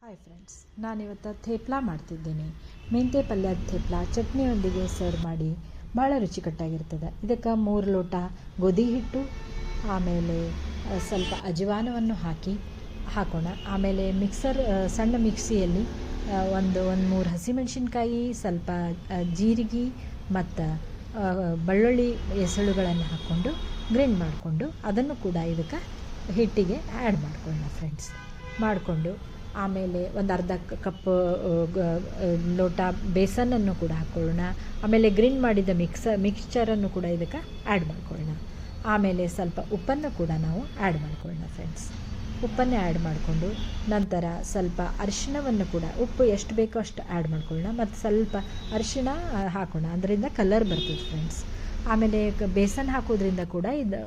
Hi friends, ನಾನಿವತ್ತು ಥೇಪ್ಲ ಮಾಡ್ತಿದ್ದೀನಿ. ಮೆಂತ್ಯ ಪಲ್ಯದ ಥೇಪ್ಲ ಚಟ್ನಿಯೊಂದಿಗೆ ಸರ್ವ್ ಮಾಡಿ ಭಾಳ ರುಚಿಕಟ್ಟಾಗಿರ್ತದೆ. ಇದಕ್ಕೆ 3 ಲೋಟ ಗೋಧಿ ಹಿಟ್ಟು, ಆಮೇಲೆ ಸ್ವಲ್ಪ ಅಜವಾನವನ್ನು ಹಾಕೋಣ. ಆಮೇಲೆ ಸಣ್ಣ ಮಿಕ್ಸಿಯಲ್ಲಿ ಒಂದು 3 ಹಸಿಮೆಣಸಿನ್ಕಾಯಿ, ಸ್ವಲ್ಪ ಜೀರಿಗೆ ಮತ್ತು ಬೆಳ್ಳುಳ್ಳಿ ಎಸಳುಗಳನ್ನು ಹಾಕ್ಕೊಂಡು ಗ್ರೈಂಡ್ ಮಾಡಿಕೊಂಡು ಅದನ್ನು ಕೂಡ ಇದಕ್ಕೆ ಹಿಟ್ಟಿಗೆ ಆ್ಯಡ್ ಮಾಡ್ಕೊಳ್ಳೋಣ ಫ್ರೆಂಡ್ಸ್. ಮಾಡಿಕೊಂಡು ಆಮೇಲೆ ಒಂದು ಅರ್ಧ ಕಪ್ ಲೋಟ ಬೇಸನನ್ನು ಕೂಡ ಹಾಕ್ಕೊಳ್ಳೋಣ. ಆಮೇಲೆ ಗ್ರೈಂಡ್ ಮಾಡಿದ ಮಿಕ್ಸ್ಚರನ್ನು ಕೂಡ ಇದಕ್ಕೆ ಆ್ಯಡ್ ಮಾಡ್ಕೊಳ್ಳೋಣ. ಆಮೇಲೆ ಸ್ವಲ್ಪ ಉಪ್ಪನ್ನು ಕೂಡ ನಾವು ಆ್ಯಡ್ ಮಾಡ್ಕೊಳ್ಳೋಣ ಫ್ರೆಂಡ್ಸ್. ಉಪ್ಪನ್ನೇ ಆ್ಯಡ್ ಮಾಡಿಕೊಂಡು ನಂತರ ಸ್ವಲ್ಪ ಅರಿಶಿಣವನ್ನು ಕೂಡ, ಉಪ್ಪು ಎಷ್ಟು ಬೇಕೋ ಅಷ್ಟು ಆ್ಯಡ್ ಮಾಡ್ಕೊಳ್ಳೋಣ. ಮತ್ತು ಸ್ವಲ್ಪ ಅರಿಶಿಣ ಹಾಕೋಣ, ಅದರಿಂದ ಕಲರ್ ಬರ್ತದೆ ಫ್ರೆಂಡ್ಸ್. ಆಮೇಲೆ ಬೇಸನ್ ಹಾಕೋದ್ರಿಂದ ಕೂಡ ಇದು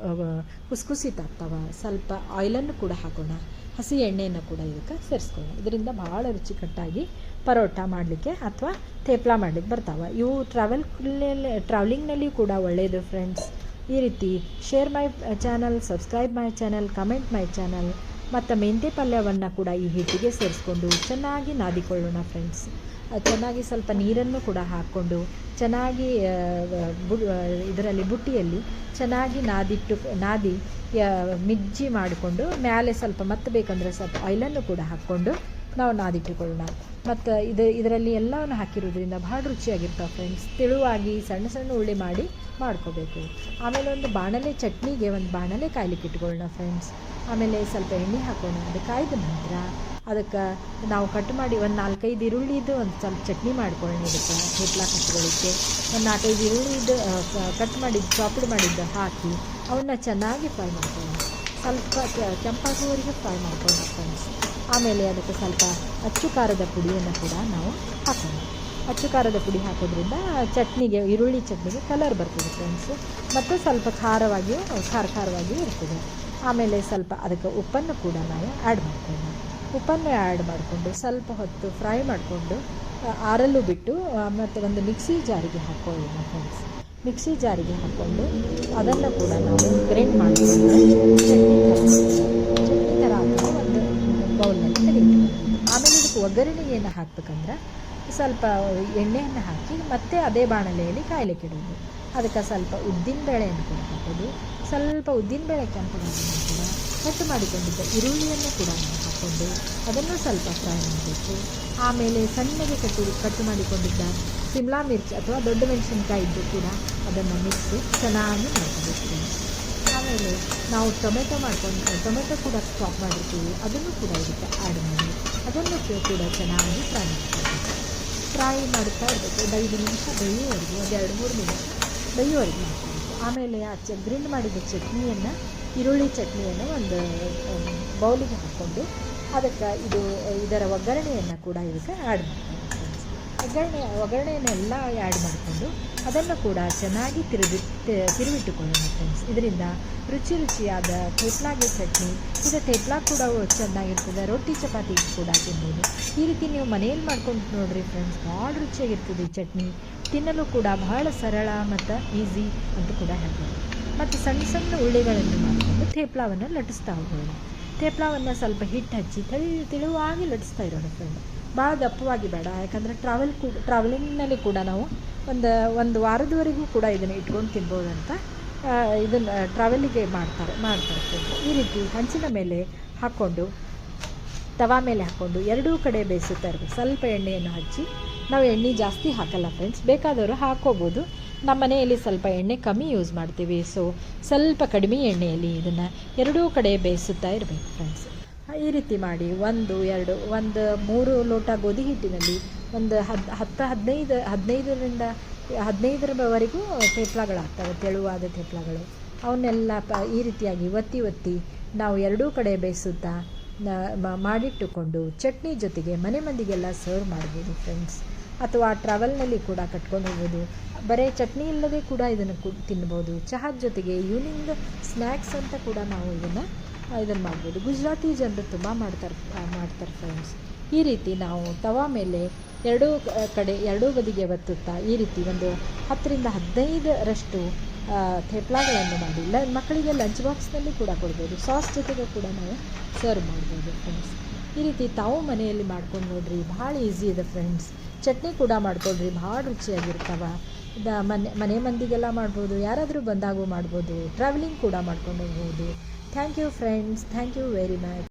ಕುಸ್ಕುಸಿತಾಗ್ತವೆ. ಸ್ವಲ್ಪ ಆಯಿಲನ್ನು ಕೂಡ ಹಾಕೋಣ, ಹಸಿ ಎಣ್ಣೆಯನ್ನು ಕೂಡ ಇದಕ್ಕೆ ಸೇರಿಸ್ಕೊಳ್ಳೋಣ. ಇದರಿಂದ ಭಾಳ ರುಚಿಕಟ್ಟಾಗಿ ಪರೋಟ ಮಾಡಲಿಕ್ಕೆ ಅಥವಾ ಥೇಪ್ಲ ಮಾಡಲಿಕ್ಕೆ ಬರ್ತಾವೆ. ಇವು ಟ್ರಾವೆಲಿಂಗ್ನಲ್ಲಿ ಕೂಡ ಒಳ್ಳೆಯದು ಫ್ರೆಂಡ್ಸ್. ಈ ರೀತಿ share my channel, subscribe my channel, comment my channel. ಮತ್ತು ಮೆಂತ್ಯ ಪಲ್ಯವನ್ನು ಕೂಡ ಈ ಹಿಟ್ಟಿಗೆ ಸೇರಿಸ್ಕೊಂಡು ಚೆನ್ನಾಗಿ ನಾದಿಕೊಳ್ಳೋಣ ಫ್ರೆಂಡ್ಸ್. ಚೆನ್ನಾಗಿ ಸ್ವಲ್ಪ ನೀರನ್ನು ಕೂಡ ಹಾಕ್ಕೊಂಡು ಚೆನ್ನಾಗಿ ಇದರಲ್ಲಿ ಬುಟ್ಟಿಯಲ್ಲಿ ಚೆನ್ನಾಗಿ ನಾದಿ ಮಿಜ್ಜಿ ಮಾಡಿಕೊಂಡು ಮೇಲೆ ಸ್ವಲ್ಪ ಮತ್ತೆ ಬೇಕಂದರೆ ಸ್ವಲ್ಪ ಆಯಿಲನ್ನು ಕೂಡ ಹಾಕ್ಕೊಂಡು ನಾವು ನಾದಿಟ್ಟುಕೊಳ್ಳೋಣ. ಮತ್ತು ಇದರಲ್ಲಿ ಎಲ್ಲವನ್ನು ಹಾಕಿರೋದ್ರಿಂದ ಭಾಳ ರುಚಿಯಾಗಿರ್ತಾವೆ ಫ್ರೆಂಡ್ಸ್. ತೆಳುವಾಗಿ ಸಣ್ಣ ಸಣ್ಣ ಉಳ್ಳಿ ಮಾಡಿ ಮಾಡ್ಕೋಬೇಕು. ಆಮೇಲೆ ಚಟ್ನಿಗೆ ಒಂದು ಬಾಣಲೆ ಕಾಯ್ಲಿಕ್ಕೆ ಇಟ್ಕೊಳ್ಳೋಣ ಫ್ರೆಂಡ್ಸ್. ಆಮೇಲೆ ಸ್ವಲ್ಪ ಎಣ್ಣೆ ಹಾಕೋಣ. ಅದು ಕಾಯ್ದ ನಂತರ ಅದಕ್ಕೆ ನಾವು ಕಟ್ ಮಾಡಿ ಒಂದು 4-5 ಈರುಳ್ಳಿದು ಒಂದು ಸ್ವಲ್ಪ ಚಟ್ನಿ ಮಾಡ್ಕೊಳ್ಳೋಣ. ಇದಕ್ಕೆ ಥೇಪ್ಲ ಕಟ್ಕೊಳ್ಳಿಕ್ಕೆ ಒಂದು 4-5 ಈರುಳ್ಳಿದು ಚಾಪ್ಡ್ ಮಾಡಿದ್ದು ಹಾಕಿ ಅವನ್ನ ಚೆನ್ನಾಗಿ ಫ್ರೈ ಮಾಡ್ಕೊಳ್ಳೋಣ. ಸ್ವಲ್ಪ ಕೆಂಪಾಗುವವರೆಗೆ ಫ್ರೈ ಮಾಡ್ಕೊಳ್ಳೋಣ ಫ್ರೆಂಡ್ಸ್. ಆಮೇಲೆ ಅದಕ್ಕೆ ಸ್ವಲ್ಪ ಅಚ್ಚು ಖಾರದ ಪುಡಿಯನ್ನು ಕೂಡ ನಾವು ಹಾಕೋಣ. ಅಚ್ಚು ಖಾರದ ಪುಡಿ ಹಾಕೋದ್ರಿಂದ ಈರುಳ್ಳಿ ಚಟ್ನಿಗೆ ಕಲರ್ ಬರ್ತದೆ ಫ್ರೆಂಡ್ಸ್. ಮತ್ತು ಸ್ವಲ್ಪ ಖಾರವಾಗಿಯೂ ಇರ್ತದೆ. ಆಮೇಲೆ ಸ್ವಲ್ಪ ಅದಕ್ಕೆ ಉಪ್ಪನ್ನು ಕೂಡ ನಾವು ಆ್ಯಡ್ ಮಾಡ್ಕೊಳ್ಳೋಣ. ಉಪ್ಪನ್ನು ಆ್ಯಡ್ ಮಾಡಿಕೊಂಡು ಸ್ವಲ್ಪ ಹೊತ್ತು ಫ್ರೈ ಮಾಡಿಕೊಂಡು ಆರಲು ಬಿಟ್ಟು ಮತ್ತು ಒಂದು ಮಿಕ್ಸಿ ಜಾರಿಗೆ ಹಾಕ್ಕೊಳ್ಳೋಣ ಫ್ರೆಂಡ್ಸ್. ಮಿಕ್ಸಿ ಜಾರಿಗೆ ಹಾಕ್ಕೊಂಡು ಅದನ್ನು ಕೂಡ ನಾವು ಗ್ರೈಂಡ್ ಮಾಡಿಕೊಂಡು ಚಟ್ನಿ ಥರ ಒಂದು ಬೌಲ್ನಲ್ಲಿ ತೆಗೆದುಕೊಳ್ಳೋಣ. ಆಮೇಲೆ ಇದಕ್ಕೆ ಒಗ್ಗರಣೆಯನ್ನು ಹಾಕ್ಬೇಕಂದ್ರೆ ಸ್ವಲ್ಪ ಎಣ್ಣೆಯನ್ನು ಹಾಕಿ ಮತ್ತೆ ಅದೇ ಬಾಣಲೆಯಲ್ಲಿ ಕಾಯ್ಲಿಕ್ಕೆ ಇಡೋದು. ಅದಕ್ಕೆ ಸ್ವಲ್ಪ ಉದ್ದಿನಬೇಳೆಯನ್ನು ಕೂಡ ಹಾಕೋದು. ಸ್ವಲ್ಪ ಉದ್ದಿನಬೇಳೆ ಕೆಂಪಗಾದ ನಂತರ ಕಟ್ ಮಾಡಿಕೊಂಡಿದ್ದ ಈರುಳ್ಳಿಯನ್ನು ಕೂಡ ನಾವು ಹಾಕ್ಕೊಂಡು ಅದನ್ನು ಸ್ವಲ್ಪ ಫ್ರೈ ಮಾಡಬೇಕು. ಆಮೇಲೆ ಸಣ್ಣಗೆ ಕಟ್ ಮಾಡಿಕೊಂಡಿದ್ದ ಶಿಮ್ಲಾ ಮಿರ್ಚಿ ಅಥವಾ ದೊಡ್ಡ ಮೆಣಸಿನ್ಕಾಯಿ ಇದ್ದು ಕೂಡ ಅದನ್ನು ಚೆನ್ನಾಗಿ ಮಾಡ್ಕೋಬೇಕು. ಆಮೇಲೆ ನಾವು ಟೊಮೆಟೊ ಕೂಡ ಸ್ಟಾಪ್ ಮಾಡಿರ್ತೀವಿ, ಅದನ್ನು ಕೂಡ ಇದಕ್ಕೆ ಆ್ಯಡ್ ಮಾಡಿ ಅದನ್ನು ಕೂಡ ಚೆನ್ನಾಗಿ ಫ್ರೈ ಮಾಡ್ತಾ ಇರಬೇಕು. ಒಂದು 5 ನಿಮಿಷ ಬೇಯುವವರೆಗೂ, ಒಂದು 2-3 ನಿಮಿಷ ಬೇಯುವವರೆಗೂ ಮಾಡ್ಕೋಬೇಕು. ಆಮೇಲೆ ಗ್ರೈಂಡ್ ಮಾಡಿದ ಈರುಳ್ಳಿ ಚಟ್ನಿಯನ್ನು ಒಂದು ಬೌಲಿಗೆ ಹಾಕ್ಕೊಂಡು ಅದಕ್ಕೆ ಇದರ ಒಗ್ಗರಣೆಯನ್ನು ಕೂಡ ಇದಕ್ಕೆ ಆ್ಯಡ್ ಮಾಡ್ಕೊಂಡು ಒಗ್ಗರಣೆಯನ್ನೆಲ್ಲ ಆ್ಯಡ್ ಮಾಡಿಕೊಂಡು ಅದನ್ನು ಕೂಡ ಚೆನ್ನಾಗಿ ತಿರುವಿಟ್ಟುಕೊಳ್ಳೋಣ ಫ್ರೆಂಡ್ಸ್. ಇದರಿಂದ ರುಚಿಯಾದ ಥೇಪ್ಲಾಗೆ ಚಟ್ನಿ. ಇದು ಥೇಪ್ಲ ಕೂಡ ಚೆನ್ನಾಗಿರ್ತದೆ, ರೊಟ್ಟಿ ಚಪಾತಿ ಕೂಡ ತಿನ್ಬೋದು. ಈ ರೀತಿ ನೀವು ಮನೆಯಲ್ಲಿ ಮಾಡ್ಕೊಂಡು ನೋಡಿರಿ ಫ್ರೆಂಡ್ಸ್, ಭಾಳ ರುಚಿಯಾಗಿರ್ತದೆ ಈ ಚಟ್ನಿ. ತಿನ್ನಲು ಕೂಡ ಬಹಳ ಸರಳ ಮತ್ತು ಈಸಿ ಅಂತ ಕೂಡ ಹೇಳ್ಬೋದು. ಮತ್ತು ಸಣ್ಣ ಸಣ್ಣ ಉಳ್ಳಿಗಳನ್ನು ಮಾಡಿಕೊಂಡು ಥೇಪ್ಲವನ್ನು ಲಟ್ಟಿಸ್ತಾ ಹೋಗೋಣ. ಥೇಪ್ಲವನ್ನು ಸ್ವಲ್ಪ ಹಿಟ್ಟು ಹಚ್ಚಿ ತೆಳುವಾಗಿ ಲಟ್ಟಿಸ್ತಾ ಇರೋಣ ಫ್ರೆಂಡ್. ಭಾಳ ದಪ್ಪವಾಗಿ ಬೇಡ, ಯಾಕಂದರೆ ಟ್ರಾವೆಲಿಂಗ್ನಲ್ಲಿ ಕೂಡ ನಾವು ಒಂದು ವಾರದವರೆಗೂ ಕೂಡ ಇದನ್ನು ಇಟ್ಕೊಂಡು ತಿನ್ಬೋದಂತ ಇದನ್ನು ಟ್ರಾವೆಲಿಗೆ ಮಾಡ್ತಾರೆ ಫ್ರೆಂಡ್. ಈ ರೀತಿ ಹಂಚಿನ ಮೇಲೆ ಹಾಕ್ಕೊಂಡು ತವಾ ಮೇಲೆ ಹಾಕ್ಕೊಂಡು ಎರಡೂ ಕಡೆ ಬೇಯಿಸುತ್ತಾ ಇರಬೇಕು. ಸ್ವಲ್ಪ ಎಣ್ಣೆಯನ್ನು ಹಚ್ಚಿ, ನಾವು ಎಣ್ಣೆ ಜಾಸ್ತಿ ಹಾಕಲ್ಲ ಫ್ರೆಂಡ್ಸ್, ಬೇಕಾದವರು ಹಾಕ್ಕೋಬೋದು. ನಮ್ಮ ಮನೆಯಲ್ಲಿ ಸ್ವಲ್ಪ ಎಣ್ಣೆ ಕಮ್ಮಿ ಯೂಸ್ ಮಾಡ್ತೀವಿ, ಸೊ ಸ್ವಲ್ಪ ಕಡಿಮೆ ಎಣ್ಣೆಯಲ್ಲಿ ಇದನ್ನು ಎರಡೂ ಕಡೆ ಬೇಯಿಸುತ್ತಾ ಇರಬೇಕು ಫ್ರೆಂಡ್ಸ್. ಈ ರೀತಿ ಮಾಡಿ 3 ಲೋಟ ಗೋಧಿ ಹಿಟ್ಟಿನಲ್ಲಿ ಒಂದು 15-15ರವರೆಗೂ ಥೇಪ್ಲಗಳಾಗ್ತವೆ, ತೆಳುವಾದ ಥೇಪ್ಲಗಳು. ಅವನ್ನೆಲ್ಲ ಈ ರೀತಿಯಾಗಿ ಒತ್ತಿ ನಾವು ಎರಡೂ ಕಡೆ ಬೇಯಿಸುತ್ತಾ ಮಾಡಿಟ್ಟುಕೊಂಡು ಚಟ್ನಿ ಜೊತೆಗೆ ಮನೆ ಮಂದಿಗೆಲ್ಲ ಸರ್ವ್ ಮಾಡ್ಬೋದು ಫ್ರೆಂಡ್ಸ್. ಅಥವಾ ಟ್ರಾವೆಲ್ನಲ್ಲಿ ಕೂಡ ಕಟ್ಕೊಂಡು ಹೋಗ್ಬೋದು. ಬರೀ ಚಟ್ನಿ ಇಲ್ಲದೆ ಕೂಡ ಇದನ್ನು ತಿನ್ಬೋದು. ಚಹಾದ ಜೊತೆಗೆ ಈವ್ನಿಂಗ್ ಸ್ನ್ಯಾಕ್ಸ್ ಅಂತ ಕೂಡ ನಾವು ಇದನ್ನು ಮಾಡ್ಬೋದು. ಗುಜರಾತಿ ಜನರು ತುಂಬ ಮಾಡ್ತಾರೆ ಫ್ರೆಂಡ್ಸ್. ಈ ರೀತಿ ನಾವು ತವಾ ಮೇಲೆ ಎರಡೂ ಬದಿಗೆ ಒತ್ತುತ್ತಾ ಈ ರೀತಿ ಒಂದು 10-15ರಷ್ಟು ಥೇಪ್ಲಾಗಳನ್ನು ಮಾಡಿ ಮಕ್ಕಳಿಗೆ ಲಂಚ್ ಬಾಕ್ಸ್ನಲ್ಲಿ ಕೂಡ ಕೊಡ್ಬೋದು. ಸಾಸ್ ಜೊತೆಗೆ ಕೂಡ ನಾವು ಸರ್ವ್ ಮಾಡ್ಬೋದು ಫ್ರೆಂಡ್ಸ್. ಈ ರೀತಿ ತಾವು ಮನೆಯಲ್ಲಿ ಮಾಡ್ಕೊಂಡು ನೋಡ್ರಿ, ಭಾಳ ಈಸಿ ಇದೆ ಫ್ರೆಂಡ್ಸ್. ಚಟ್ನಿ ಕೂಡ ಮಾಡ್ಕೊಳ್ರಿ, ಭಾಳ ರುಚಿಯಾಗಿರ್ತಾವೆ. ಮನೆ ಮಂದಿಗೆಲ್ಲ ಮಾಡ್ಬೋದು, ಯಾರಾದರೂ ಬಂದಾಗೂ ಮಾಡ್ಬೋದು, ಟ್ರಾವೆಲಿಂಗ್ ಕೂಡ ಮಾಡ್ಕೊಂಡು ಹೋಗ್ಬೋದು. Thank you friends, thank you very much.